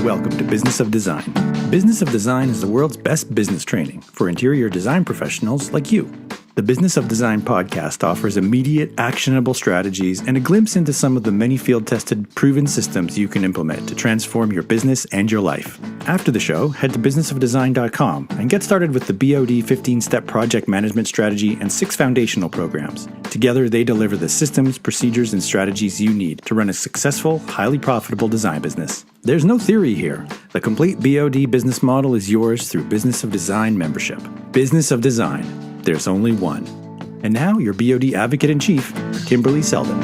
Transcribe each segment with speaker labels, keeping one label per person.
Speaker 1: Welcome to Business of Design. Business of Design is the world's best business training for interior design professionals like you. The Business of Design podcast offers immediate, actionable strategies and a glimpse into some of the many field-tested, proven systems you can implement to transform your business and your life. After the show, head to businessofdesign.com and get started with the BOD 15-step project management strategy and 6 foundational programs. Together, they deliver the systems, procedures, and strategies you need to run a successful, highly profitable design business. There's no theory here. The complete BOD business model is yours through Business of Design membership. Business of Design. There's only one. And now, your BOD Advocate-in-Chief, Kimberley Seldon.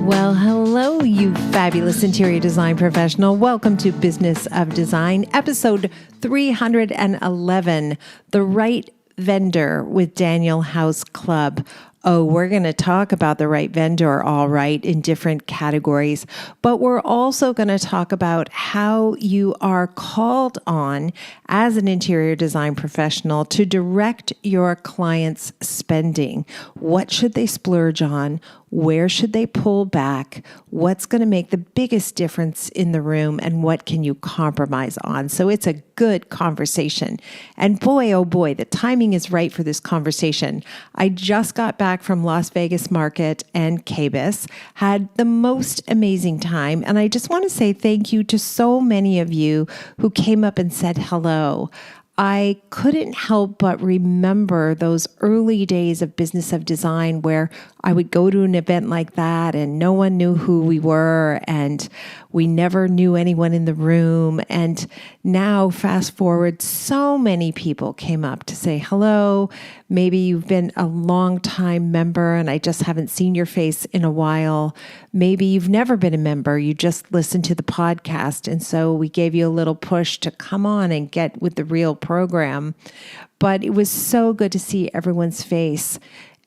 Speaker 2: Well, hello, you fabulous interior design professional. Welcome to Business of Design, episode 311, The Right Vendor with Daniel House Club. Oh, we're going to talk about the right vendor, all right, in different categories. But we're also going to talk about how you are called on as an interior design professional to direct your clients' spending. What should they splurge on? Where should they pull back? What's going to make the biggest difference in the room? And what can you compromise on? So it's a good conversation. And boy, oh boy, the timing is right for this conversation. I just got back from Las Vegas Market and KBIS, had the most amazing time. And I just want to say thank you to so many of you who came up and said hello. I couldn't help but remember those early days of Business of Design where I would go to an event like that and no one knew who we were and we never knew anyone in the room. And now, fast forward, so many people came up to say hello. Maybe you've been a long time member and I just haven't seen your face in a while. Maybe you've never been a member. You just listened to the podcast. And so we gave you a little push to come on and get with the real program. But it was so good to see everyone's face.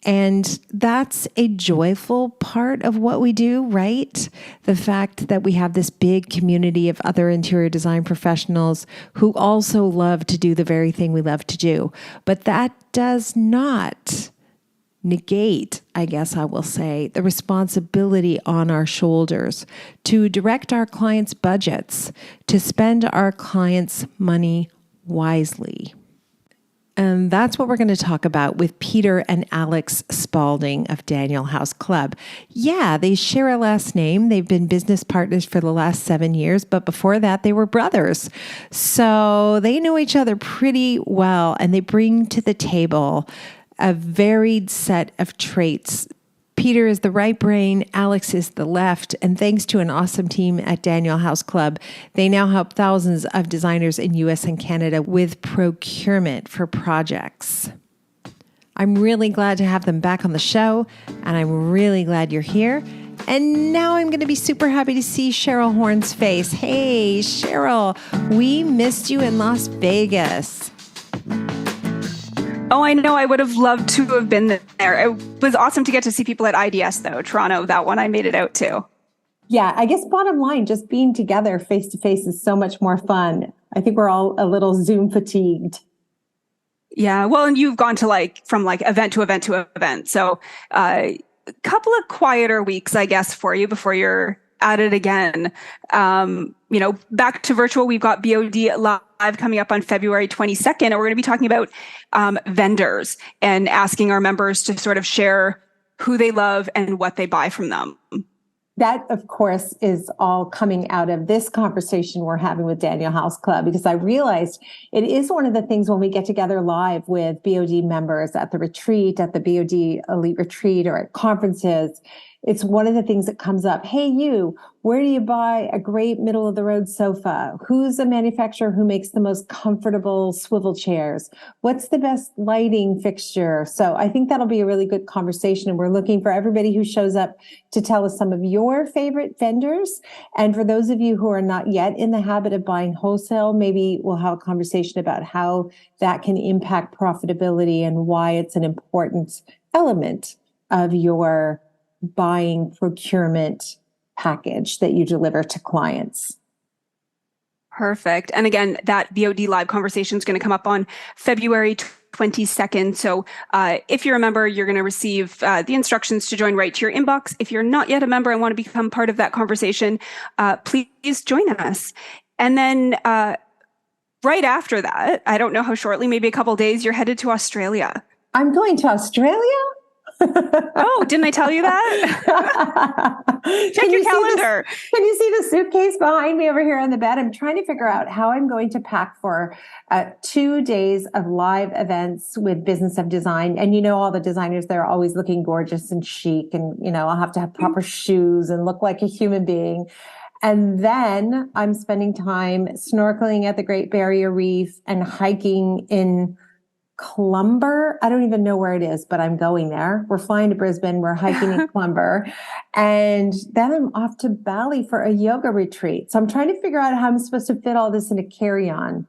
Speaker 2: And that's a joyful part of what we do, right? The fact that we have this big community of other interior design professionals who also love to do the very thing we love to do. But that does not negate, I guess I will say, the responsibility on our shoulders to direct our clients' budgets, to spend our clients' money wisely. And that's what we're going to talk about with Peter and Alex Spalding of Daniel House Club. Yeah, they share a last name. They've been business partners for the last 7 years, but before that, they were brothers. So they know each other pretty well, and they bring to the table a varied set of traits. Peter is the right brain, Alex is the left, and thanks to an awesome team at Daniel House Club, they now help thousands of designers in US and Canada with procurement for projects. I'm really glad to have them back on the show, and I'm really glad you're here. And now I'm going to be super happy to see Cheryl Horn's face. Hey, Cheryl, we missed you in Las Vegas.
Speaker 3: Oh, I know. I would have loved to have been there. It was awesome to get to see people at IDS, though. Toronto, that one I made it out to.
Speaker 4: Yeah, I guess bottom line, just being together face to face is so much more fun. I think we're all a little Zoom fatigued.
Speaker 3: Yeah, well, and you've gone to from event to event to event. So a couple of quieter weeks, I guess, for you before you're at it again. Back to virtual, we've got BOD Live coming up on February 22nd, and we're going to be talking about vendors and asking our members to sort of share who they love and what they buy from them.
Speaker 4: That, of course, is all coming out of this conversation we're having with Daniel House Club, because I realized it is one of the things when we get together live with BOD members at the retreat, at the BOD Elite Retreat, or at conferences. It's one of the things that comes up. Hey, you, where do you buy a great middle of the road sofa? Who's a manufacturer who makes the most comfortable swivel chairs? What's the best lighting fixture? So I think that'll be a really good conversation. And we're looking for everybody who shows up to tell us some of your favorite vendors. And for those of you who are not yet in the habit of buying wholesale, maybe we'll have a conversation about how that can impact profitability and why it's an important element of your buying procurement package that you deliver to clients.
Speaker 3: Perfect. And again, that BOD Live conversation is going to come up on February 22nd. So if you're a member, you're going to receive the instructions to join right to your inbox. If you're not yet a member and want to become part of that conversation, please join us. And then right after that, I don't know how shortly, maybe a couple of days, you're headed to Australia.
Speaker 4: I'm going to Australia?
Speaker 3: Oh, didn't I tell you that? Check your calendar.
Speaker 4: Can you see the suitcase behind me over here on the bed? I'm trying to figure out how I'm going to pack for 2 days of live events with Business of Design. And all the designers, they're always looking gorgeous and chic. And, I'll have to have proper shoes and look like a human being. And then I'm spending time snorkeling at the Great Barrier Reef and hiking in Clumber. I don't even know where it is, but I'm going there. We're flying to Brisbane. We're hiking in Clumber. And then I'm off to Bali for a yoga retreat. So I'm trying to figure out how I'm supposed to fit all this in a carry-on.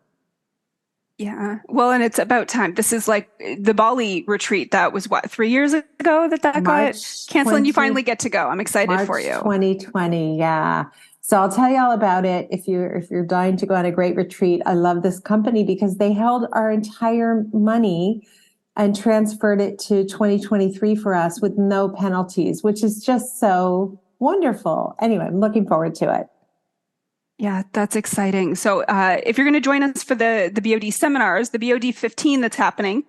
Speaker 3: Yeah. Well, and it's about time. This is like the Bali retreat that was 3 years ago that got canceled, and you finally get to go. I'm excited for you.
Speaker 4: 2020. Yeah. So I'll tell you all about it. If you're dying to go on a great retreat, I love this company because they held our entire money and transferred it to 2023 for us with no penalties, which is just so wonderful. Anyway, I'm looking forward to it.
Speaker 3: Yeah, that's exciting. So if you're going to join us for the BOD seminars, the BOD 15 that's happening,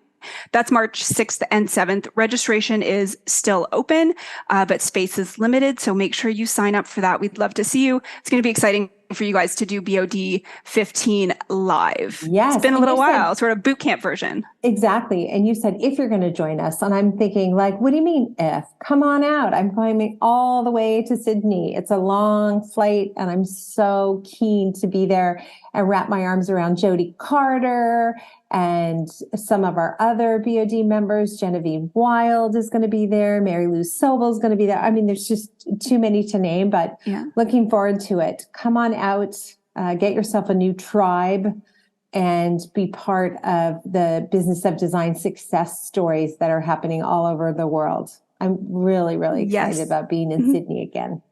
Speaker 3: that's March 6th and 7th. Registration is still open, but space is limited. So make sure you sign up for that. We'd love to see you. It's going to be exciting for you guys to do BOD 15 live.
Speaker 4: Yes.
Speaker 3: It's been a little while, sort of boot camp version.
Speaker 4: Exactly. And you said, if you're going to join us, and I'm thinking like, what do you mean if? Come on out. I'm going all the way to Sydney. It's a long flight and I'm so keen to be there and wrap my arms around Jody Carter and some of our other BOD members. Genevieve Wild is going to be there. Mary Lou Sobel is going to be there. I mean, there's just too many to name, but looking forward to it. Come on out, get yourself a new tribe and be part of the Business of Design success stories that are happening all over the world. I'm really, really excited about being in Sydney again.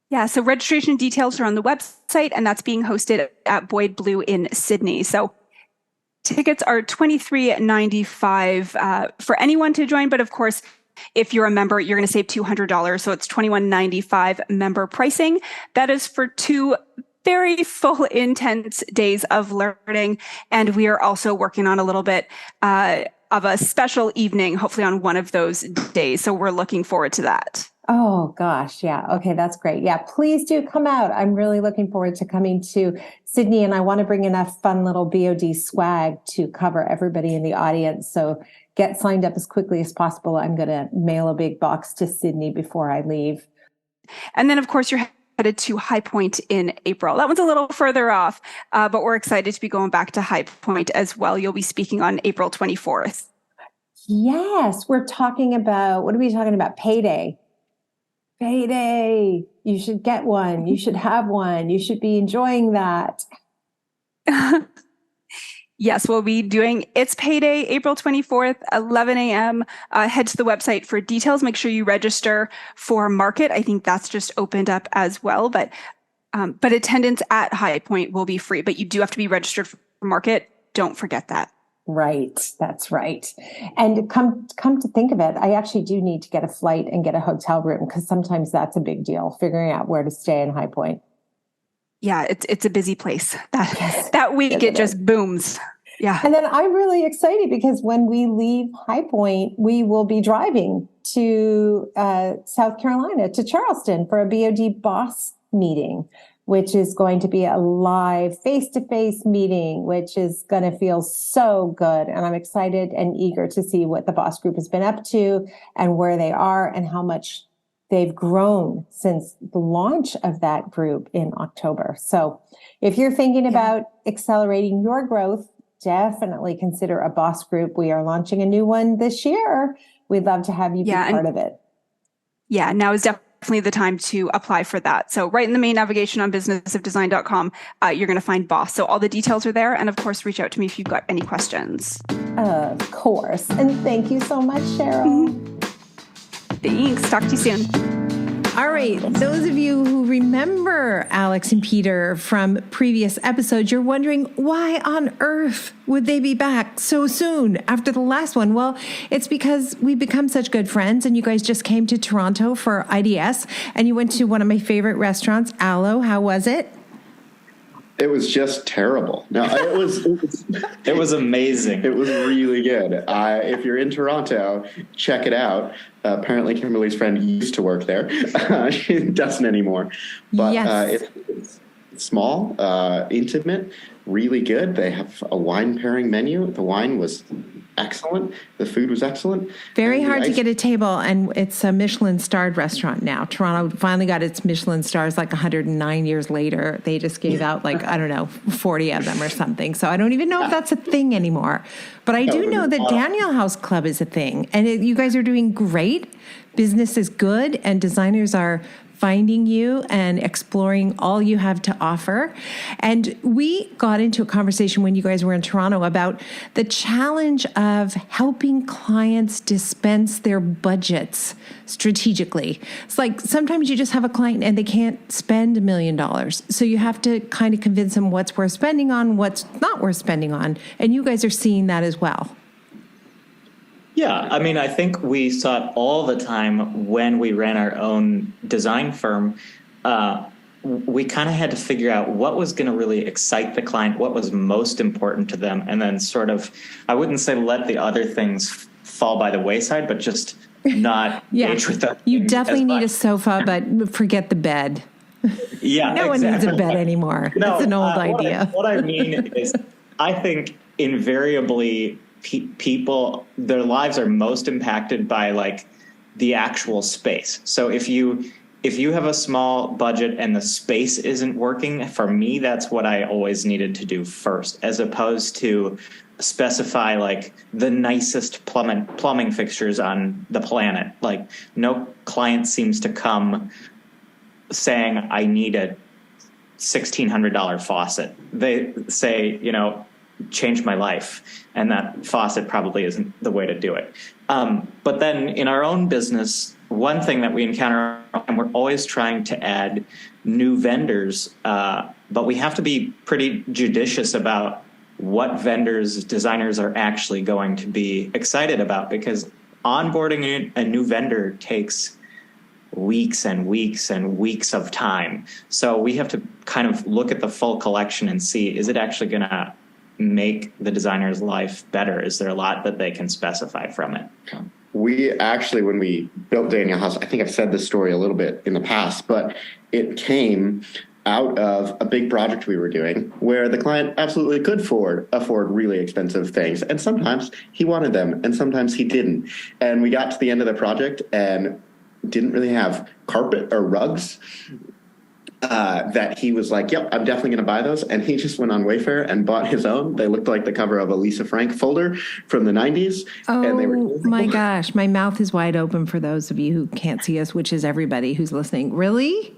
Speaker 3: Yeah, so registration details are on the website, and that's being hosted at Boyd Blue in Sydney. So tickets are $23.95 for anyone to join, but of course, if you're a member, you're going to save $200. So it's $21.95 member pricing. That is for 2 very full, intense days of learning. And we are also working on a little bit of a special evening, hopefully on one of those days. So we're looking forward to that.
Speaker 4: Oh, gosh. Yeah. Okay. That's great. Yeah. Please do come out. I'm really looking forward to coming to Sydney, and I want to bring enough fun little BOD swag to cover everybody in the audience. So get signed up as quickly as possible. I'm going to mail a big box to Sydney before I leave.
Speaker 3: And then, of course, you're headed to High Point in April. That one's a little further off, but we're excited to be going back to High Point as well. You'll be speaking on April 24th.
Speaker 4: Yes. We're talking about, what are we talking about? Payday. Payday. You should get one. You should have one. You should be enjoying that.
Speaker 3: Yes, we'll be doing It's Payday, April 24th, 11 a.m. Head to the website for details. Make sure you register for Market. I think that's just opened up as well. But attendance at High Point will be free. But you do have to be registered for Market. Don't forget that.
Speaker 4: Right. That's right. And come to think of it, I actually do need to get a flight and get a hotel room because sometimes that's a big deal, figuring out where to stay in High Point.
Speaker 3: Yeah, it's a busy place. That week it just booms. Yeah.
Speaker 4: And then I'm really excited because when we leave High Point, we will be driving to South Carolina, to Charleston for a BOD boss meeting, which is going to be a live face-to-face meeting, which is going to feel so good. And I'm excited and eager to see what the boss group has been up to and where they are and how much they've grown since the launch of that group in October. So if you're thinking about accelerating your growth, definitely consider a boss group. We are launching a new one this year. We'd love to have you be part of it.
Speaker 3: Yeah, now is definitely the time to apply for that. So right in the main navigation on businessofdesign.com, you're going to find boss. So all the details are there. And of course, reach out to me if you've got any questions.
Speaker 4: Of course. And thank you so much, Cheryl.
Speaker 3: Thanks. Talk to you soon.
Speaker 2: All right, those of you who remember Alex and Peter from previous episodes, you're wondering why on earth would they be back so soon after the last one? Well, it's because we've become such good friends, and you guys just came to Toronto for IDS, and you went to one of my favorite restaurants, Aloe. How was it?
Speaker 5: It was just terrible. No,
Speaker 6: it was amazing.
Speaker 5: It was really good. If you're in Toronto, check it out. Apparently, Kimberly's friend used to work there. She doesn't anymore. But
Speaker 2: yes.
Speaker 5: It's small, intimate, really good. They have a wine pairing menu. The wine was excellent. The food was excellent.
Speaker 2: Very hard to get a table, and it's a Michelin-starred restaurant now. Toronto finally got its Michelin stars like 109 years later. They just gave out 40 of them or something. So I don't even know if that's a thing anymore. But I do know that Daniel House Club is a thing, and you guys are doing great. Business is good, and designers are finding you and exploring all you have to offer. And we got into a conversation when you guys were in Toronto about the challenge of helping clients dispense their budgets strategically. It's like sometimes you just have a client and they can't spend $1 million. So you have to kind of convince them what's worth spending on, what's not worth spending on. And you guys are seeing that as well.
Speaker 6: Yeah, I mean, I think we saw it all the time when we ran our own design firm. We kind of had to figure out what was going to really excite the client, what was most important to them, and then sort of, I wouldn't say let the other things fall by the wayside, but just not engage with them.
Speaker 2: You definitely need a sofa, but forget the bed.
Speaker 6: Yeah,
Speaker 2: no one needs a bed anymore. No, that's an old idea.
Speaker 6: What I mean is, I think invariably people, their lives are most impacted by the actual space. So if you have a small budget and the space isn't working, for me, that's what I always needed to do first, as opposed to specify the nicest plumbing fixtures on the planet. No client seems to come saying, I need a $1,600 faucet. They say, change my life. And that faucet probably isn't the way to do it. But then in our own business, one thing that we encounter, and we're always trying to add new vendors, but we have to be pretty judicious about what vendors, designers are actually going to be excited about, because onboarding a new vendor takes weeks and weeks and weeks of time. So we have to kind of look at the full collection and see, is it actually going to make the designer's life better? Is there a lot that they can specify from it?
Speaker 5: We actually, when we built Daniel House, I think I've said this story a little bit in the past, but it came out of a big project we were doing where the client absolutely could afford really expensive things. And sometimes he wanted them and sometimes he didn't. And we got to the end of the project and didn't really have carpet or rugs that he was like, yep, I'm definitely going to buy those. And he just went on Wayfair and bought his own. They looked like the cover of a Lisa Frank folder from the 90s.
Speaker 2: Oh,
Speaker 5: and they were
Speaker 2: my gosh. My mouth is wide open for those of you who can't see us, which is everybody who's listening. Really?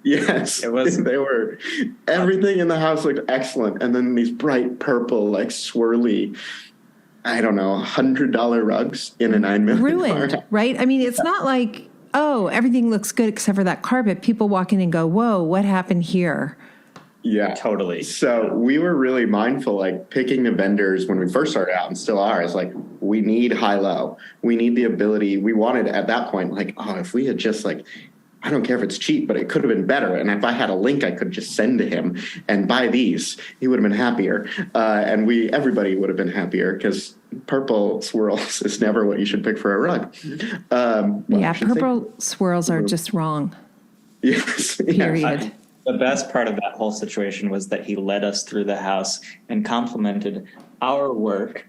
Speaker 5: Yes.
Speaker 6: It was.
Speaker 5: They were. Everything in the house looked excellent. And then these bright purple, swirly, I don't know, $100 rugs in a $9 million
Speaker 2: ruined, right? I mean, it's not like, oh, everything looks good except for that carpet. People walk in and go, whoa, what happened here?
Speaker 5: Yeah,
Speaker 6: totally.
Speaker 5: So we were really mindful, picking the vendors when we first started out and still are, is we need high-low. We need the ability. We wanted at that point, if we had just I don't care if it's cheap, but it could have been better. And if I had a link, I could just send to him and buy these. He would have been happier. And everybody would have been happier, because purple swirls is never what you should pick for a rug.
Speaker 2: Purple swirls are just wrong.
Speaker 5: Yes.
Speaker 2: Period.
Speaker 6: The best part of that whole situation was that he led us through the house and complimented our work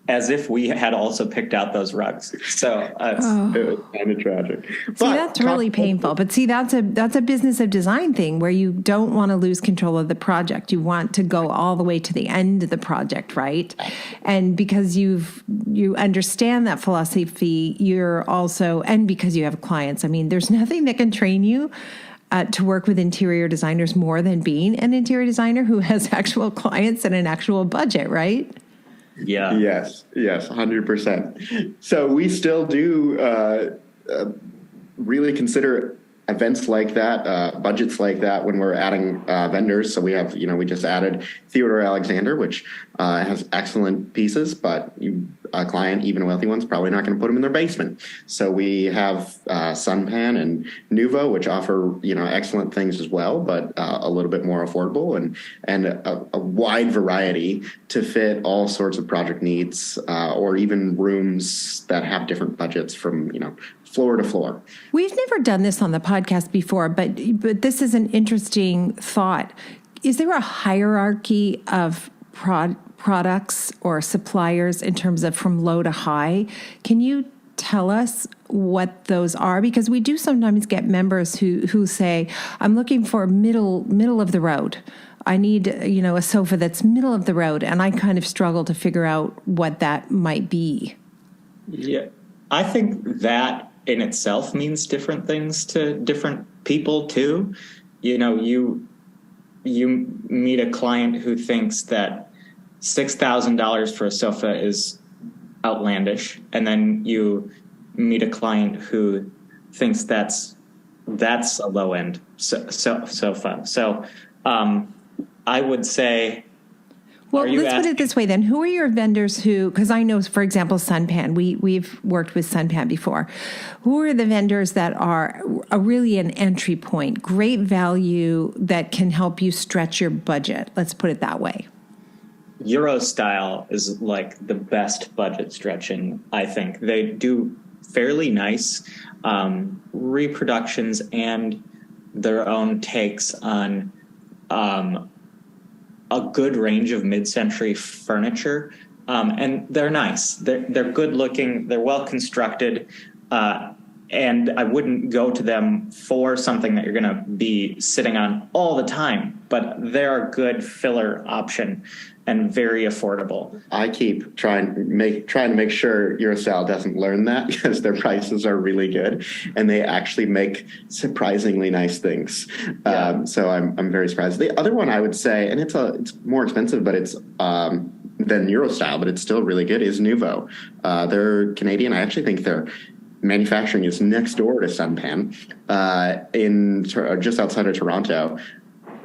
Speaker 6: as if we had also picked out those rugs. So it
Speaker 5: was kind of tragic.
Speaker 2: See, that's really painful. But see, that's a business of design thing where you don't want to lose control of the project. You want to go all the way to the end of the project, right? And because you understand that philosophy, you're also, and because you have clients, I mean, there's nothing that can train you to work with interior designers more than being an interior designer who has actual clients and an actual budget, right?
Speaker 6: Yeah.
Speaker 5: Yes, 100%. So we still do really consider events like that, budgets like that when we're adding vendors. So we have, we just added Theodore Alexander, which has excellent pieces, but a client, even a wealthy one's probably not going to put them in their basement. So we have Sunpan and Nuvo, which offer, excellent things as well, but a little bit more affordable and a wide variety to fit all sorts of project needs, or even rooms that have different budgets from, floor to floor.
Speaker 2: We've never done this on the podcast before, but this is an interesting thought. Is there a hierarchy of products or suppliers in terms of from low to high? Can you tell us what those are? Because we do sometimes get members who say, I'm looking for middle of the road. I need, a sofa that's middle of the road. And I kind of struggle to figure out what that might be.
Speaker 6: Yeah, I think that in itself means different things to different people too. You meet a client who thinks that $6,000 for a sofa is outlandish, and then you meet a client who thinks that's a low end sofa. So I would say.
Speaker 2: Well, let's put it this way then. Who are your vendors because I know, for example, Sunpan, we've worked with Sunpan before. Who are the vendors that are really an entry point, great value that can help you stretch your budget? Let's put it that way.
Speaker 6: Eurostyle is like the best budget stretching, I think. They do fairly nice reproductions and their own takes on a good range of mid-century furniture, and they're nice. They're good looking. They're well constructed, and I wouldn't go to them for something that you're going to be sitting on all the time. But they're a good filler option and very affordable.
Speaker 5: I keep trying to make sure Eurostyle doesn't learn that, because their prices are really good and they actually make surprisingly nice things.
Speaker 6: Yeah.
Speaker 5: So I'm very surprised. The other one I would say, and it's more expensive, but it's than Eurostyle, but it's still really good, is Nuvo. They're Canadian. I actually think their manufacturing is next door to Sunpan, just outside of Toronto.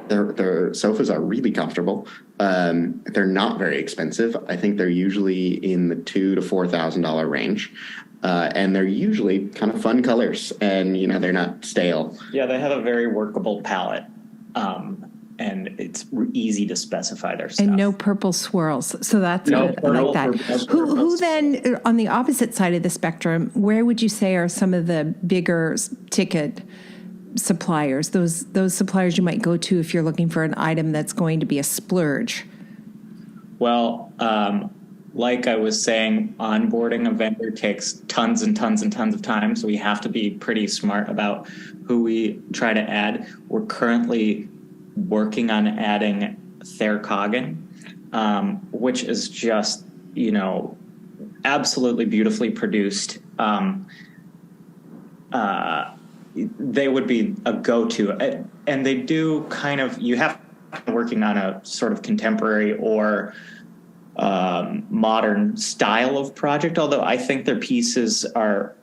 Speaker 5: Their sofas are really comfortable. They're not very expensive. I think they're usually in the $2,000 to $4,000 range. And they're usually kind of fun colors, and, they're not stale.
Speaker 6: Yeah, they have a very workable palette. And it's easy to specify their stuff.
Speaker 2: And no purple swirls. So that's good. I like that. Who then, on the opposite side of the spectrum, where would you say are some of the bigger ticket suppliers, those suppliers you might go to if you're looking for an item that's going to be a splurge?
Speaker 6: Well, like I was saying, onboarding a vendor takes tons and tons and tons of time, so we have to be pretty smart about who we try to add. We're currently working on adding Thercogan, which is just, absolutely beautifully produced. They would be a go-to, and they do you have working on a sort of contemporary or modern style of project, although I think their pieces are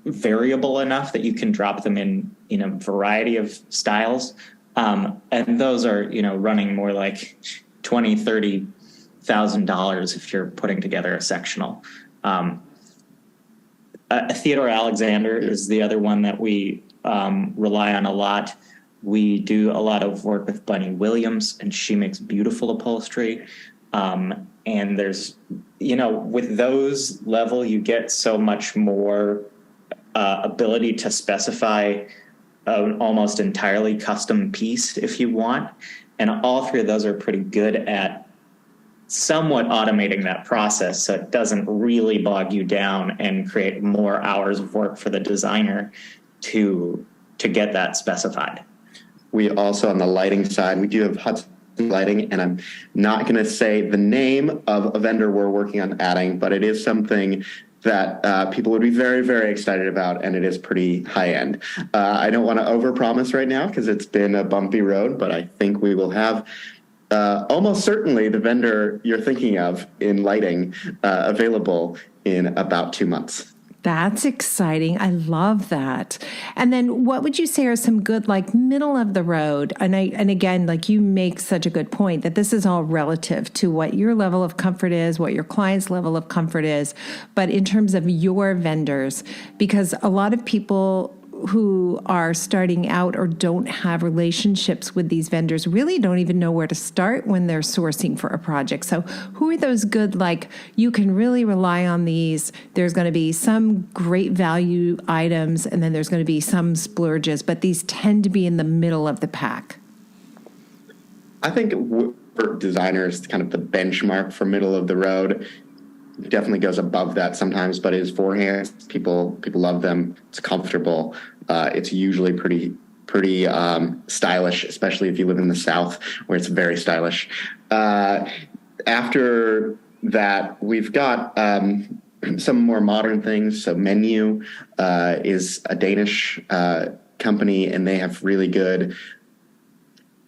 Speaker 6: variable enough that you can drop them in a variety of styles. And those are, running more like $20,000-$30,000 if you're putting together a sectional. Theodore Alexander is the other one that we rely on a lot. We do a lot of work with Bunny Williams, and she makes beautiful upholstery. And there's, with those level, you get so much more ability to specify an almost entirely custom piece if you want. And all three of those are pretty good at somewhat automating that process, so it doesn't really bog you down and create more hours of work for the designer to get that specified.
Speaker 5: We also, on the lighting side, we do have Hudson Lighting, and I'm not going to say the name of a vendor we're working on adding, but it is something that people would be very, very excited about, and it is pretty high end. I don't want to overpromise right now because it's been a bumpy road, but I think we will have almost certainly the vendor you're thinking of in lighting available in about 2 months.
Speaker 2: That's exciting. I love that. And then what would you say are some good, like, middle of the road? And again, like, you make such a good point that this is all relative to what your level of comfort is, what your client's level of comfort is. But in terms of your vendors, because a lot of people who are starting out or don't have relationships with these vendors really don't even know where to start when they're sourcing for a project. So who are those good, like, you can really rely on these? There's going to be some great value items, and then there's going to be some splurges, but these tend to be in the middle of the pack.
Speaker 5: I think for designers, kind of the benchmark for middle of the road definitely goes above that sometimes, but is forehands. People love them. It's comfortable. It's usually pretty stylish, especially if you live in the South, where it's very stylish. After that, we've got some more modern things. So Menu is a Danish company, and they have really good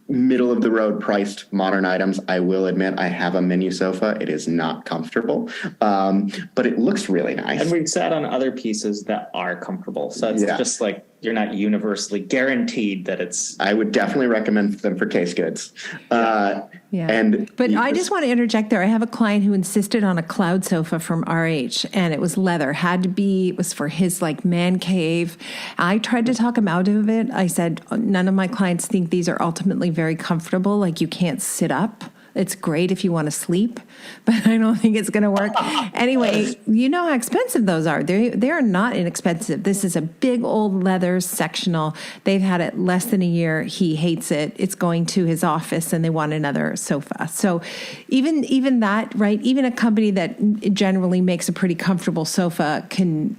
Speaker 5: middle of the road priced modern items. I will admit I have a Menu sofa. It is not comfortable, but it looks really nice.
Speaker 6: And we've sat on other pieces that are comfortable. So it's just like, you're not universally guaranteed that it's...
Speaker 5: I would definitely recommend them for case goods. But
Speaker 2: I just want to interject there. I have a client who insisted on a cloud sofa from RH, and it was leather. It was for his, like, man cave. I tried to talk him out of it. I said, none of my clients think these are ultimately very comfortable. Like, you can't sit up. It's great if you want to sleep, but I don't think it's going to work. Anyway, you know how expensive those are. They are not inexpensive. This is a big old leather sectional. They've had it less than a year. He hates it. It's going to his office, and they want another sofa. So even that, right? Even a company that generally makes a pretty comfortable sofa can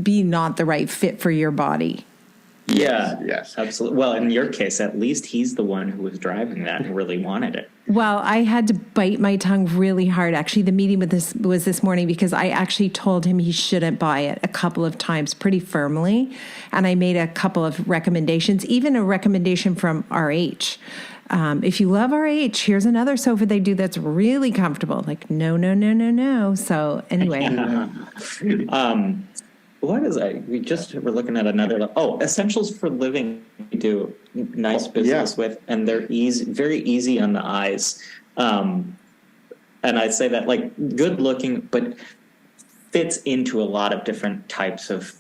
Speaker 2: be not the right fit for your body.
Speaker 6: Yeah, yes, absolutely. Well, in your case, at least he's the one who was driving that and really wanted it.
Speaker 2: Well, I had to bite my tongue really hard. Actually, the meeting was this morning, because I actually told him he shouldn't buy it a couple of times pretty firmly. And I made a couple of recommendations, even a recommendation from RH. If you love RH, here's another sofa they do that's really comfortable. Like, no. So anyway.
Speaker 6: What is that? We're looking at another. Essentials for living. We do nice business with, and they're very easy on the eyes. And I'd say that, like, good looking, but fits into a lot of different types of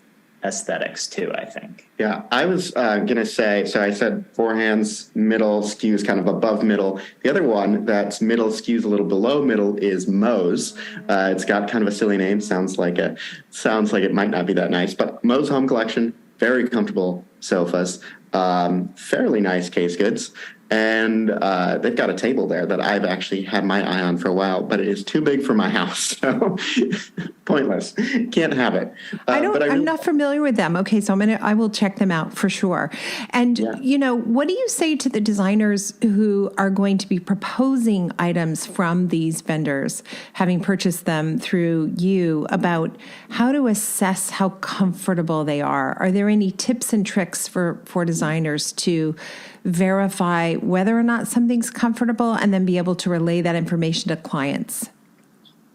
Speaker 6: aesthetics too, I think.
Speaker 5: Yeah, I was going to say, so I said forehands, middle skews kind of above middle. The other one that's middle skews a little below middle is Moe's. It's got kind of a silly name. Sounds like it might not be that nice, but Moe's Home Collection, very comfortable sofas, fairly nice case goods. And they've got a table there that I've actually had my eye on for a while, but it is too big for my house. So pointless. Can't have it.
Speaker 2: I'm not familiar with them. Okay, so I will check them out for sure. And, what do you say to the designers who are going to be proposing items from these vendors, having purchased them through you, about how to assess how comfortable they are? Are there any tips and tricks for designers to verify whether or not something's comfortable and then be able to relay that information to clients?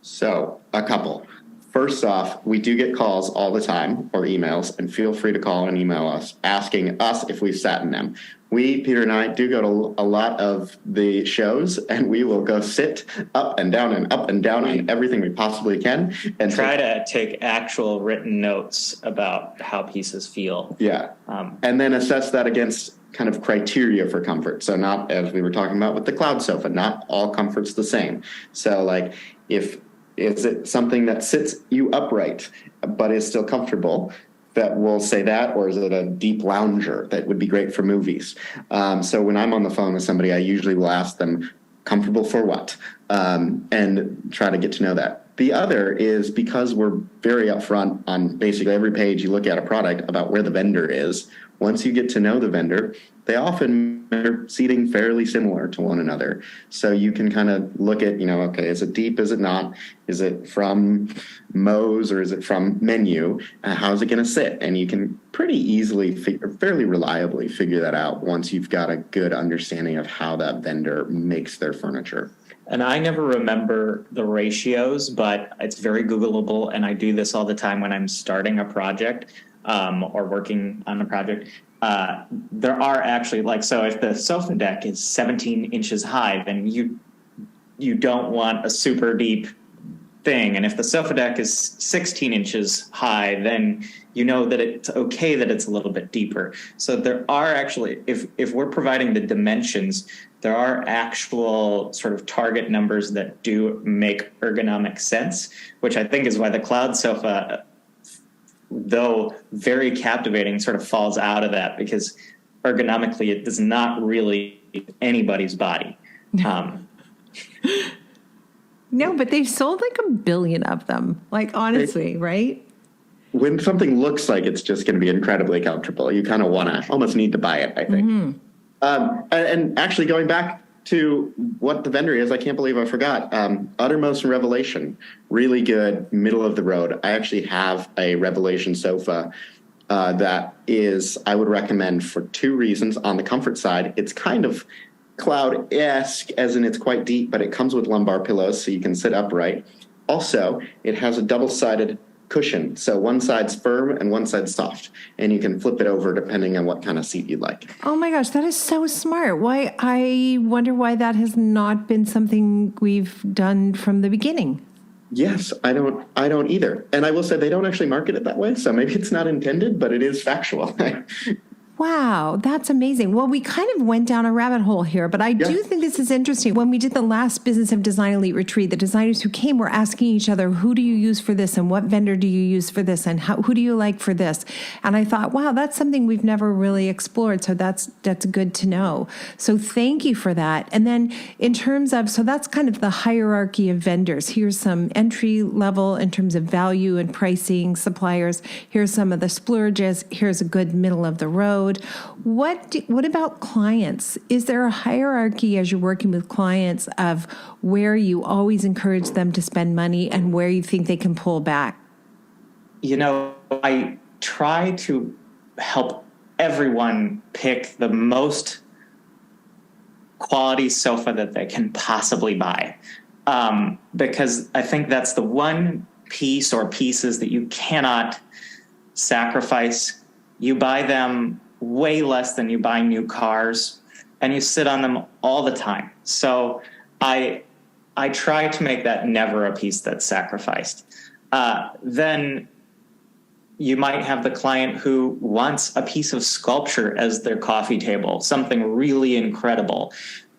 Speaker 5: So, a couple. First off, we do get calls all the time, or emails, and feel free to call and email us asking us if we've sat in them. Peter and I, do go to a lot of the shows, and we will go sit up and down on everything we possibly can. And
Speaker 6: try to take actual written notes about how pieces feel.
Speaker 5: Yeah. And then assess that against kind of criteria for comfort. So not, as we were talking about with the cloud sofa, not all comfort's the same. So, like, is it something that sits you upright but is still comfortable, that will say that, or is it a deep lounger that would be great for movies? So when I'm on the phone with somebody, I usually will ask them, comfortable for what? And try to get to know that. The other is, because we're very upfront on basically every page you look at a product about where the vendor is, once you get to know the vendor, they often are seating fairly similar to one another. So you can kind of look at, okay, is it deep? Is it not? Is it from Moe's or is it from Menu? How's it going to sit? And you can pretty easily, fairly reliably figure that out once you've got a good understanding of how that vendor makes their furniture.
Speaker 6: And I never remember the ratios, but it's very Googleable. And I do this all the time when I'm starting a project or working on a project. There are actually, like, so if the sofa deck is 17 inches high, then you don't want a super deep thing. And if the sofa deck is 16 inches high, then you know that it's okay that it's a little bit deeper. So there are actually, if we're providing the dimensions, there are actual sort of target numbers that do make ergonomic sense, which I think is why the cloud sofa, though very captivating, sort of falls out of that, because ergonomically it does not really anybody's body.
Speaker 2: No, but they've sold like 1 billion of them. Like, honestly, right?
Speaker 5: When something looks like it's just going to be incredibly comfortable, you kind of almost need to buy it, I think. Mm-hmm. And actually going back to what the vendor is, I can't believe I forgot. Uttermost and Revelation, really good, middle of the road. I actually have a Revelation sofa that is, I would recommend for 2 reasons. On the comfort side, it's kind of cloud-esque, as in it's quite deep, but it comes with lumbar pillows so you can sit upright. Also, it has a double-sided cushion, so one side's firm and one side's soft, and you can flip it over depending on what kind of seat you like.
Speaker 2: Oh my gosh, that is so smart. Why, I wonder why that has not been something we've done from the beginning.
Speaker 5: Yes, I don't either. And I will say they don't actually market it that way, so maybe it's not intended, but it is factual.
Speaker 2: Wow, that's amazing. Well, we kind of went down a rabbit hole here, but I do think this is interesting. When we did the last Business of Design Elite retreat, the designers who came were asking each other, who do you use for this? And what vendor do you use for this? And who do you like for this? And I thought, wow, that's something we've never really explored. So that's good to know. So thank you for that. And then in terms of, so that's kind of the hierarchy of vendors. Here's some entry level in terms of value and pricing suppliers. Here's some of the splurges. Here's a good middle of the road. What about clients? Is there a hierarchy as you're working with clients of where you always encourage them to spend money and where you think they can pull back?
Speaker 6: You know, I try to help everyone pick the most quality sofa that they can possibly buy, because I think that's the one piece or pieces that you cannot sacrifice. You buy them way less than you buy new cars, and you sit on them all the time. So I try to make that never a piece that's sacrificed. Then you might have the client who wants a piece of sculpture as their coffee table, something really incredible.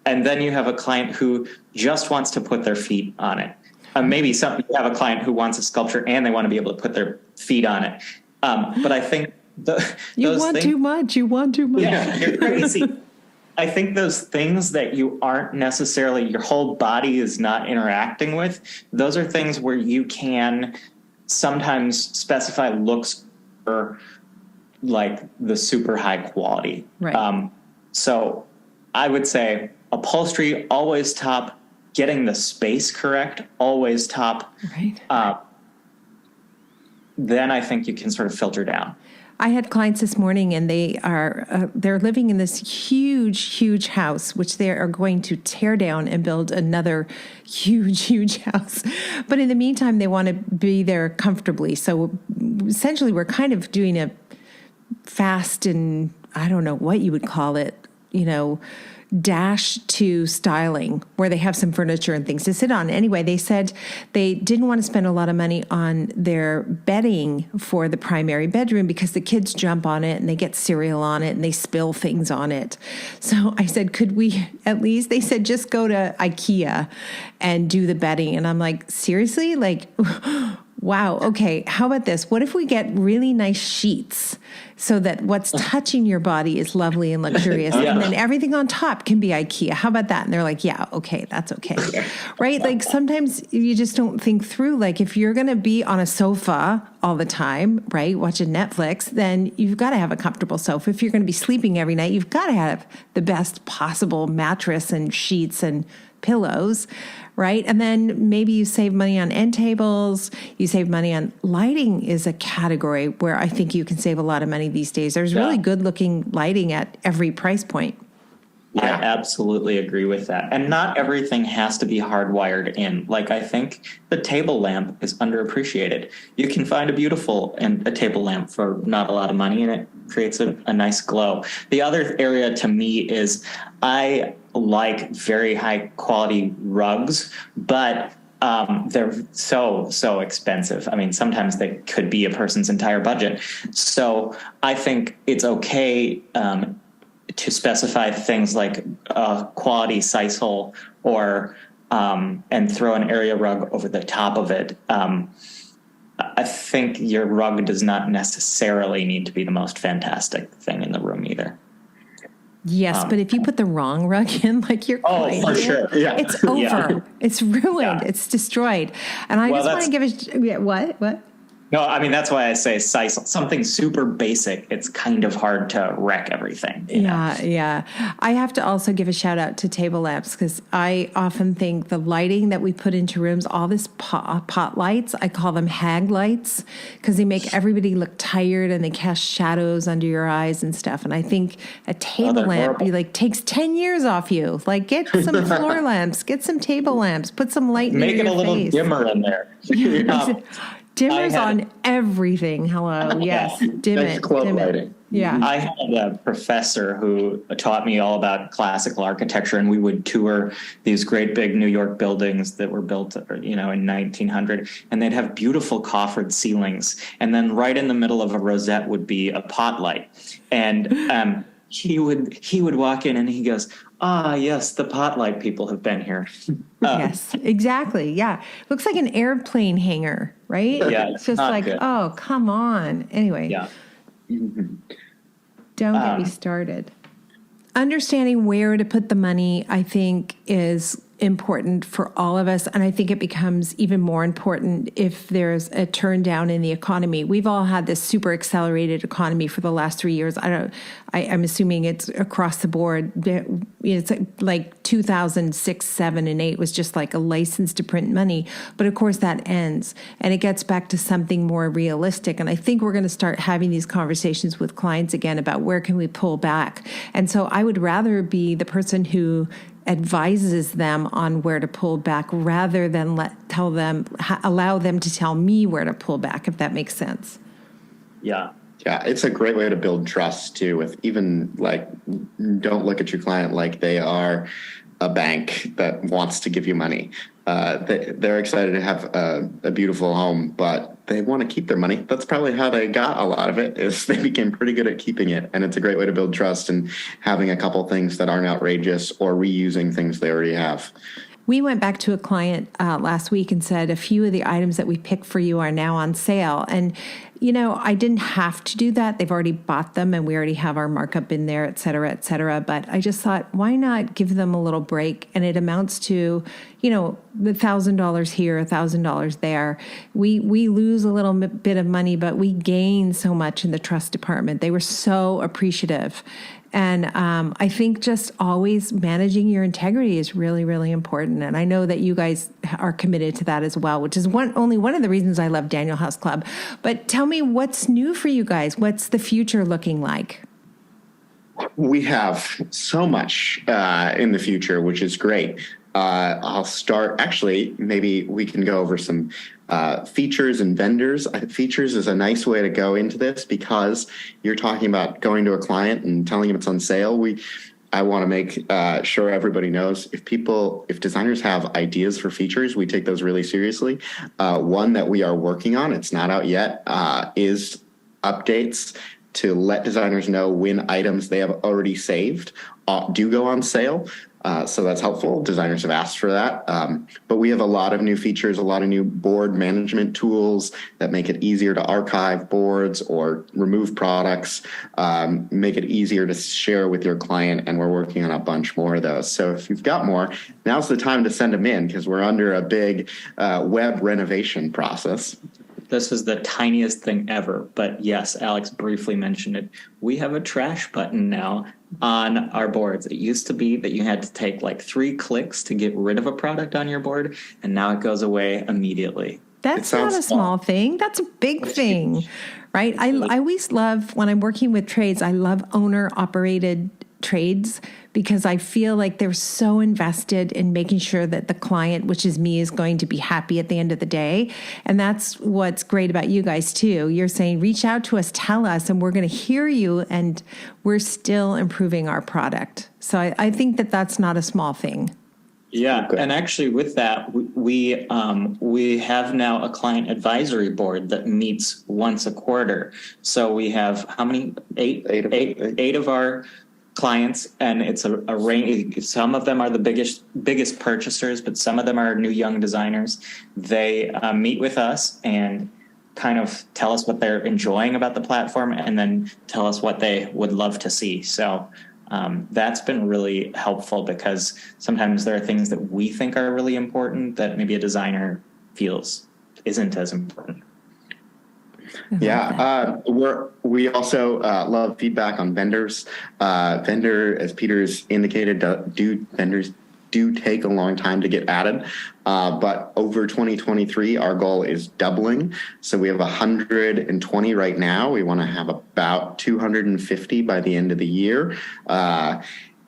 Speaker 6: And then you have a client who just wants to put their feet on it. Maybe you have a client who wants a sculpture and they want to be able to put their feet on it. But I think
Speaker 2: you want too much.
Speaker 6: Yeah, you're crazy. I think those things that you aren't necessarily, your whole body is not interacting with, those are things where you can sometimes specify looks for like the super high quality.
Speaker 2: Right.
Speaker 6: So I would say upholstery, always top, getting the space correct, always top.
Speaker 2: Right.
Speaker 6: Then I think you can sort of filter down.
Speaker 2: I had clients this morning, and they're living in this huge house, which they are going to tear down and build another huge house. But in the meantime, they want to be there comfortably. So essentially, we're kind of doing a fast, and I don't know what you would call it, dash to styling, where they have some furniture and things to sit on. Anyway, they said they didn't want to spend a lot of money on their bedding for the primary bedroom because the kids jump on it and they get cereal on it and they spill things on it. So I said, could we at least, they said, just go to IKEA and do the bedding. And I'm like, seriously? Like, wow. Okay. How about this? What if we get really nice sheets so that what's touching your body is lovely and luxurious, and then everything on top can be IKEA? How about that? And they're like, yeah, okay, that's okay. Right? Like sometimes you just don't think through, like if you're going to be on a sofa all the time, right, watching Netflix, then you've got to have a comfortable sofa. If you're going to be sleeping every night, you've got to have the best possible mattress and sheets and pillows, right? And then maybe you save money on end tables, you save money on lighting is a category where I think you can save a lot of money these days. There's really good looking lighting at every price point.
Speaker 6: I absolutely agree with that. And not everything has to be hardwired in. Like, I think the table lamp is underappreciated. You can find a table lamp for not a lot of money, and it creates a nice glow. The other area to me is I like very high quality rugs, but they're so expensive. I mean, sometimes they could be a person's entire budget. So I think it's okay to specify things like quality sisal or and throw an area rug over the top of it. I think your rug does not necessarily need to be the most fantastic thing in the room either.
Speaker 2: Yes, but if you put the wrong rug in, like your client,
Speaker 6: for sure. Yeah.
Speaker 2: It's over.
Speaker 6: Yeah.
Speaker 2: It's ruined.
Speaker 6: Yeah.
Speaker 2: It's destroyed. And I just want to give what?
Speaker 6: No, I mean, that's why I say something super basic. It's kind of hard to wreck everything.
Speaker 2: Yeah. I have to also give a shout out to table lamps because I often think the lighting that we put into rooms, all this pot lights, I call them hag lights because they make everybody look tired and they cast shadows under your eyes and stuff. And I think a table lamp takes 10 years off you. Like, get some floor lamps, get some table lamps, put some light in your face.
Speaker 6: Make it a little dimmer in there.
Speaker 2: Dimmers on everything. Hello. Yes. Dim it. Yeah.
Speaker 6: I had a professor who taught me all about classical architecture, and we would tour these great big New York buildings that were built, in 1900, and they'd have beautiful coffered ceilings. And then right in the middle of a rosette would be a pot light. And he would walk in and he goes, yes, the pot light people have been here.
Speaker 2: Yes, exactly. Yeah. Looks like an airplane hangar, right?
Speaker 6: Yeah.
Speaker 2: It's just like, good. Oh, come on. Anyway.
Speaker 6: Yeah.
Speaker 2: Don't get me started. Understanding where to put the money, I think, is important for all of us. And I think it becomes even more important if there's a turn down in the economy. We've all had this super accelerated economy for the last 3 years. I'm assuming it's across the board. It's like 2006, 7, and 8 was just like a license to print money. But of course that ends and it gets back to something more realistic. And I think we're going to start having these conversations with clients again about where can we pull back. And so I would rather be the person who advises them on where to pull back rather than allow them to tell me where to pull back, if that makes sense.
Speaker 6: Yeah.
Speaker 5: Yeah, it's a great way to build trust too, with even don't look at your client like they are a bank that wants to give you money. They're excited to have a beautiful home, but they want to keep their money. That's probably how they got a lot of it, is they became pretty good at keeping it. And it's a great way to build trust and having a couple things that aren't outrageous or reusing things they already have.
Speaker 2: We went back to a client last week and said a few of the items that we picked for you are now on sale. And, I didn't have to do that. They've already bought them and we already have our markup in there, et cetera, et cetera. But I just thought, why not give them a little break? And it amounts to, the $1,000 here, $1,000 there. We lose a little bit of money, but we gain so much in the trust department. They were so appreciative. And I think just always managing your integrity is really, really important. And I know that you guys are committed to that as well, which is only one of the reasons I love Daniel House Club. But tell me, what's new for you guys? What's the future looking like?
Speaker 5: We have so much in the future, which is great. I'll start, actually, maybe we can go over some features and vendors. Features is a nice way to go into this because you're talking about going to a client and telling them it's on sale. I want to make sure everybody knows if designers have ideas for features, we take those really seriously. One that we are working on, it's not out yet, is updates to let designers know when items they have already saved do go on sale. So that's helpful. Designers have asked for that. But we have a lot of new features, a lot of new board management tools that make it easier to archive boards or remove products, make it easier to share with your client. And we're working on a bunch more of those. So if you've got more, now's the time to send them in because we're under a big web renovation process.
Speaker 6: This is the tiniest thing ever. But yes, Alex briefly mentioned it. We have a trash button now on our boards. It used to be that you had to take 3 clicks to get rid of a product on your board, and now it goes away immediately.
Speaker 2: That's not a small thing. That's a big thing, right? I always love, when I'm working with trades, I love owner-operated trades, because I feel like they're so invested in making sure that the client, which is me, is going to be happy at the end of the day. And that's what's great about you guys too. You're saying, reach out to us, tell us, and we're going to hear you, and we're still improving our product. So I think that that's not a small thing.
Speaker 6: Yeah, and actually with that, we have now a client advisory board that meets once a quarter. So we have how many? Eight of our clients, and it's a range. Some of them are the biggest purchasers, but some of them are new young designers. They meet with us and kind of tell us what they're enjoying about the platform, and then tell us what they would love to see. So that's been really helpful, because sometimes there are things that we think are really important that maybe a designer feels isn't as important.
Speaker 5: Yeah, we also love feedback on vendors. As Peter's indicated, vendors do take a long time to get added. But over 2023, our goal is doubling. So we have 120 right now. We want to have about 250 by the end of the year,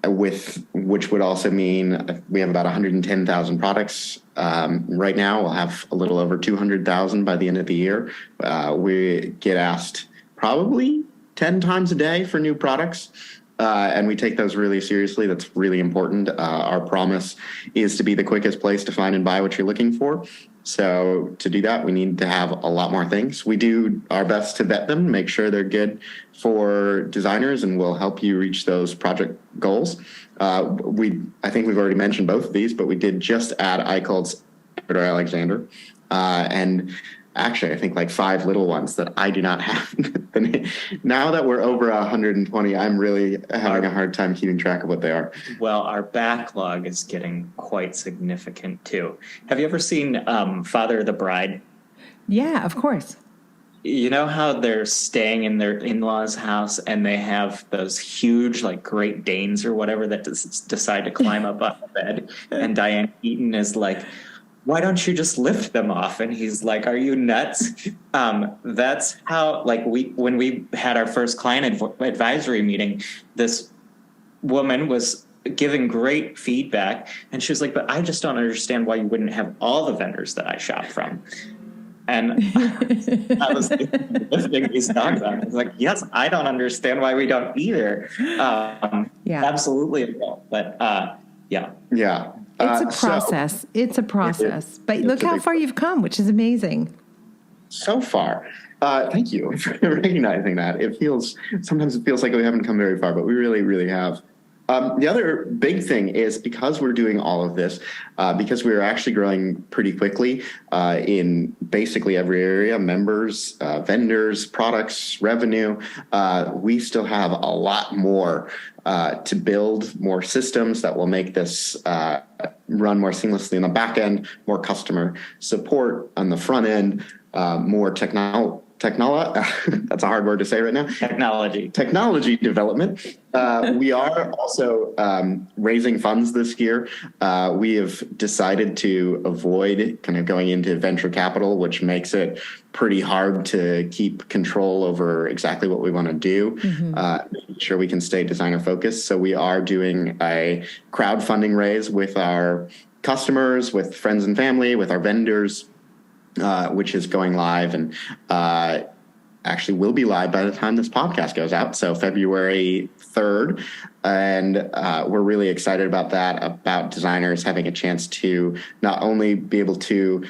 Speaker 5: which would also mean we have about 110,000 products. Right now, we'll have a little over 200,000 by the end of the year. We get asked probably 10 times a day for new products. And we take those really seriously. That's really important. Our promise is to be the quickest place to find and buy what you're looking for. So to do that, we need to have a lot more things. We do our best to vet them, make sure they're good for designers, and we'll help you reach those project goals. I think we've already mentioned both of these, but we did just add iCult's Alexander. And actually, I think like 5 little ones that I do not have. Now that we're over 120, I'm really having a hard time keeping track of what they are.
Speaker 6: Well, our backlog is getting quite significant too. Have you ever seen Father of the Bride?
Speaker 2: Yeah, of course.
Speaker 6: You know how they're staying in their in-laws' house and they have those huge, like, Great Danes or whatever that decide to climb up on the bed, and Diane Keaton is like, why don't you just lift them off? And he's like, are you nuts? That's how, like, when we had our first client advisory meeting, this woman was giving great feedback, and she was like, but I just don't understand why you wouldn't have all the vendors that I shop from. And I was lifting these dogs on. I was like, yes, I don't understand why we don't either. Absolutely. But yeah.
Speaker 5: Yeah.
Speaker 2: It's a process. It's a process. But look how far you've come, which is amazing.
Speaker 5: So far. Thank you for recognizing that. Sometimes it feels like we haven't come very far, but we really, really have. The other big thing is, because we're doing all of this, because we're actually growing pretty quickly in basically every area, members, vendors, products, revenue, we still have a lot more to build, more systems that will make this run more seamlessly on the back end, more customer support on the front end, more technology. That's a hard word to say right now. Technology development. We are also raising funds this year. We have decided to avoid kind of going into venture capital, which makes it pretty hard to keep control over exactly what we want to do. Making sure we can stay designer focused. So we are doing a crowdfunding raise with our customers, with friends and family, with our vendors, which is going live and actually will be live by the time this podcast goes out. So February 3rd. And we're really excited about that, about designers having a chance to not only be able to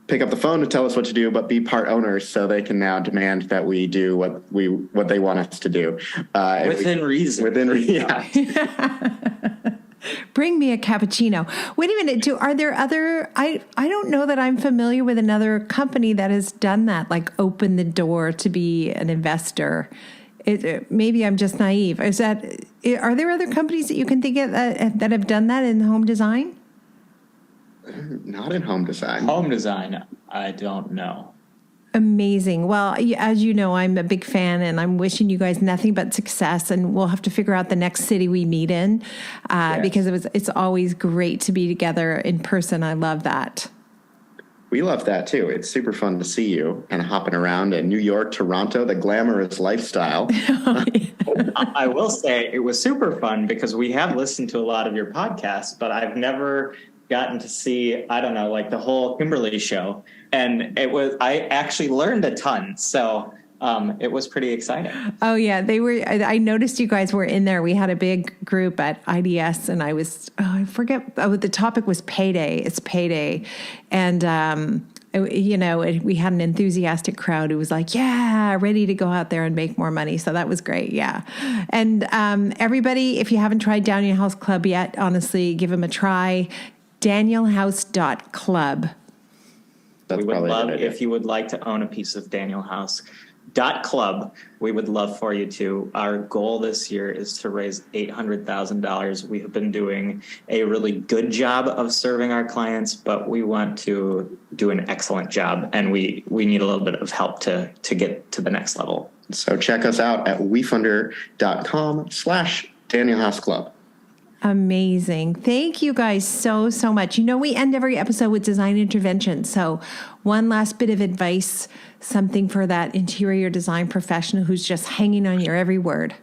Speaker 5: pick up the phone to tell us what to do, but be part owners, so they can now demand that we do what they want us to do.
Speaker 6: Within reason.
Speaker 5: Yeah.
Speaker 2: Bring me a cappuccino. Wait a minute. Are there other? I don't know that I'm familiar with another company that has done that, like open the door to be an investor. Maybe I'm just naive. Are there other companies that you can think of that have done that in home design?
Speaker 5: Not in home design.
Speaker 6: Home design, I don't know.
Speaker 2: Amazing. Well, as you know, I'm a big fan, and I'm wishing you guys nothing but success. And we'll have to figure out the next city we meet in, because it's always great to be together in person. I love that.
Speaker 5: We love that too. It's super fun to see you kind of hopping around in New York, Toronto, the glamorous lifestyle.
Speaker 6: I will say it was super fun because we have listened to a lot of your podcasts, but I've never gotten to see, I don't know, like the whole Kimberley show. And I actually learned a ton. So it was pretty exciting.
Speaker 2: Oh yeah, I noticed you guys were in there. We had a big group at IDS, and I forget. The topic was payday. It's payday, and we had an enthusiastic crowd who was like, yeah, ready to go out there and make more money. So that was great. Yeah, and everybody, if you haven't tried Daniel House Club yet, honestly, give them a try. DanielHouse.club.
Speaker 6: We would love if you would like to own a piece of Daniel House. .club. We would love for you to. Our goal this year is to raise $800,000. We have been doing a really good job of serving our clients, but we want to do an excellent job, and we need a little bit of help to get to the next level.
Speaker 5: So check us out at wefunder.com/Daniel House Club.
Speaker 2: Amazing. Thank you guys so much. We end every episode with design intervention. So one last bit of advice, something for that interior design professional who's just hanging on your every word.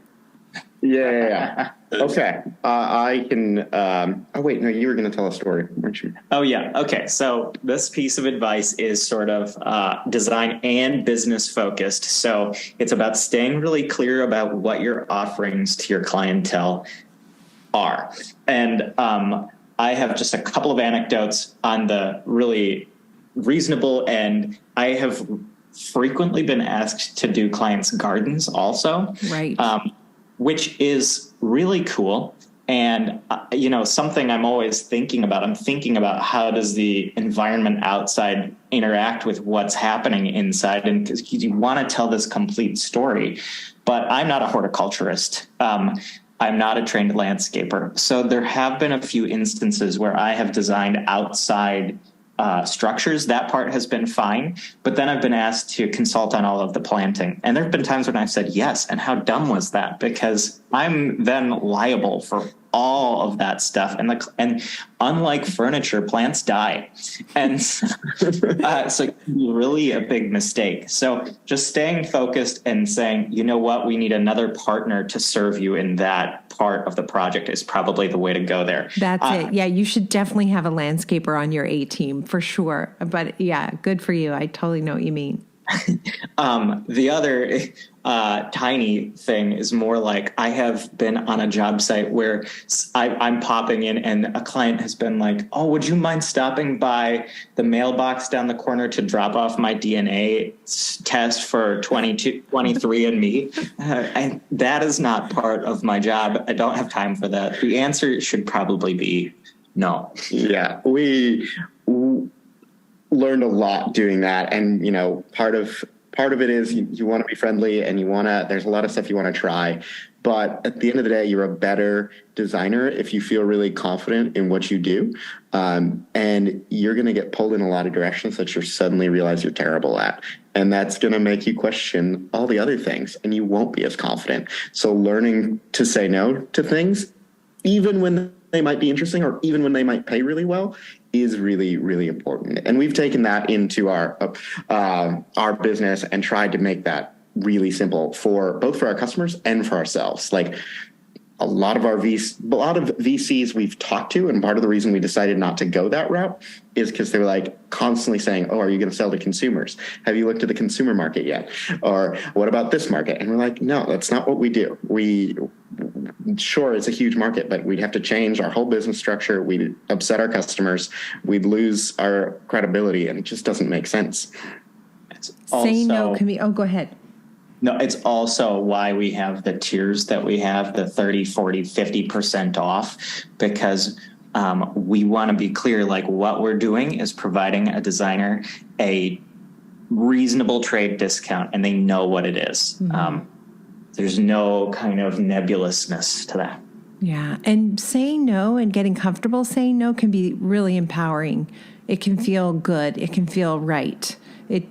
Speaker 5: Yeah. Okay. I can, oh wait, no, you were going to tell a story, weren't you?
Speaker 6: Oh yeah. Okay. So this piece of advice is sort of design and business focused. So it's about staying really clear about what your offerings to your clientele are. And I have just a couple of anecdotes on the really reasonable end. I have frequently been asked to do clients' gardens also,
Speaker 2: right?
Speaker 6: Which is really cool. And, something I'm always thinking about. I'm thinking about how does the environment outside interact with what's happening inside? And because you want to tell this complete story, but I'm not a horticulturist. I'm not a trained landscaper. So there have been a few instances where I have designed outside structures. That part has been fine. But then I've been asked to consult on all of the planting. And there have been times when I've said yes. And how dumb was that? Because I'm then liable for all of that stuff. And unlike furniture, plants die. And so really a big mistake. So just staying focused and saying, you know what, we need another partner to serve you in that part of the project is probably the way to go there.
Speaker 2: That's it. Yeah, you should definitely have a landscaper on your A team for sure. But yeah, good for you. I totally know what you mean.
Speaker 6: The other tiny thing is more like I have been on a job site where I'm popping in and a client has been like, oh, would you mind stopping by the mailbox down the corner to drop off my DNA test for 23andMe? And that is not part of my job. I don't have time for that. The answer should probably be no.
Speaker 5: Yeah, we learned a lot doing that. And, part of it is you want to be friendly and there's a lot of stuff you want to try. But at the end of the day, you're a better designer if you feel really confident in what you do. And you're going to get pulled in a lot of directions that you suddenly realize you're terrible at. And that's going to make you question all the other things and you won't be as confident. So learning to say no to things, even when they might be interesting or even when they might pay really well, is really, really important. And we've taken that into our business and tried to make that really simple for both for our customers and for ourselves. Like a lot of VCs we've talked to, and part of the reason we decided not to go that route is because they were like constantly saying, oh, are you going to sell to consumers? Have you looked at the consumer market yet? Or what about this market? And we're like, no, that's not what we do. Sure, it's a huge market, but we'd have to change our whole business structure. We'd upset our customers. We'd lose our credibility, and it just doesn't make sense.
Speaker 2: Say no can be, go ahead.
Speaker 6: No, it's also why we have the tiers that we have, the 30, 40, 50% off, because we want to be clear, like what we're doing is providing a designer a reasonable trade discount, and they know what it is. Mm-hmm. There's no kind of nebulousness to that.
Speaker 2: Yeah. And saying no and getting comfortable saying no can be really empowering. It can feel good. It can feel right.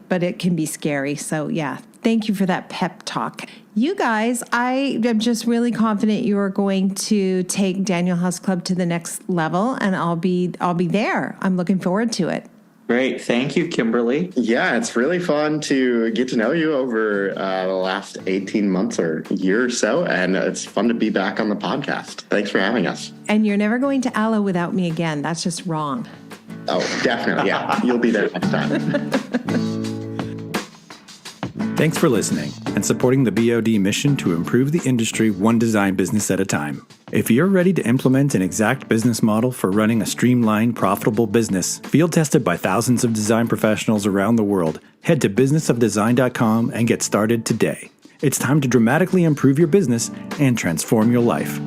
Speaker 2: But it can be scary. So yeah, thank you for that pep talk. You guys, I am just really confident you are going to take Daniel House Club to the next level, and I'll be there. I'm looking forward to it.
Speaker 6: Great. Thank you, Kimberly.
Speaker 5: Yeah, it's really fun to get to know you over the last 18 months or year or so. And it's fun to be back on the podcast. Thanks for having us.
Speaker 2: And you're never going to Aloe without me again. That's just wrong.
Speaker 5: Oh, definitely. Yeah, you'll be there next time.
Speaker 1: Thanks for listening and supporting the BOD mission to improve the industry one design business at a time. If you're ready to implement an exact business model for running a streamlined, profitable business, field tested by thousands of design professionals around the world, head to businessofdesign.com and get started today. It's time to dramatically improve your business and transform your life.